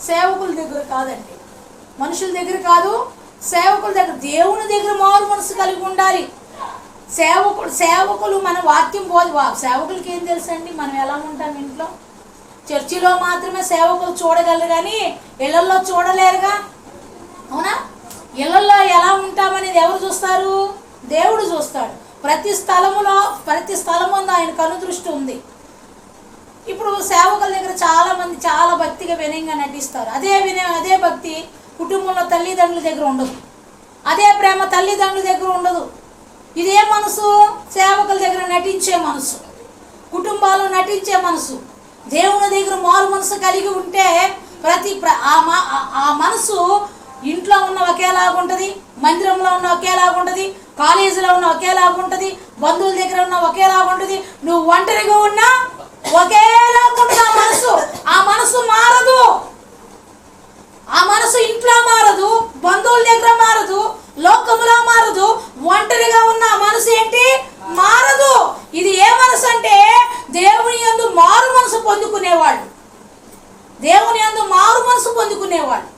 సేవకుల దగ్గర కాదండి, మనుషుల దగ్గర కాదు, సేవకుల దగ్గర, దేవుని దగ్గర మారు మనసు కలిగి ఉండాలి. సేవకులు మన వాక్యం సేవకులకి ఏం తెలుసండి, మనం ఎలా ఉంటాం ఇంట్లో. చర్చిలో మాత్రమే సేవకులు చూడగలరు కానీ ఇళ్లలో చూడలేరుగా, అవునా? ఇళ్లలో ఎలా ఉంటామనేది ఎవరు చూస్తారు? దేవుడు చూస్తాడు. ప్రతి స్థలము ఆయన కనుదృష్టి ఉంది. ఇప్పుడు సేవకుల దగ్గర చాలా మంది చాలా భక్తిగా వినయంగా నటిస్తారు. అదే భక్తి కుటుంబంలో తల్లిదండ్రుల దగ్గర ఉండదు, అదే ప్రేమ తల్లిదండ్రుల దగ్గర ఉండదు. ఇదే మనసు సేవకుల దగ్గర నటించే మనసు, కుటుంబాల్లో నటించే మనసు. దేవుని దగ్గర మారు మనసు కలిగి ఉంటే ఆ మనసు ఇంట్లో ఉన్న ఒకేలాగుంటుంది, మందిరంలో ఉన్న ఒకేలాగుంటుంది, కాలేజీలో ఉన్న ఒకేలాగుంటుంది, బంధువుల దగ్గర ఉన్న ఒకేలాగుంటుంది, నువ్వు ఒంటరిగా ఉన్నా ఒకేలాగుంటుంది ఆ మనసు. ఆ మనసు మారదు. ఆ మనసు ఇంట్లో మారదు, బంధువుల దగ్గర మారదు, లోకములో మారదు. ఒంటరిగా ఉన్న ఆ మనసు ఏంటి? మారదు. ఇది ఏ మనసు అంటే దేవుని యందు మారు మనసు పొందుకునేవాళ్ళు, దేవుని యందు మారు మనసు పొందుకునేవాళ్ళు.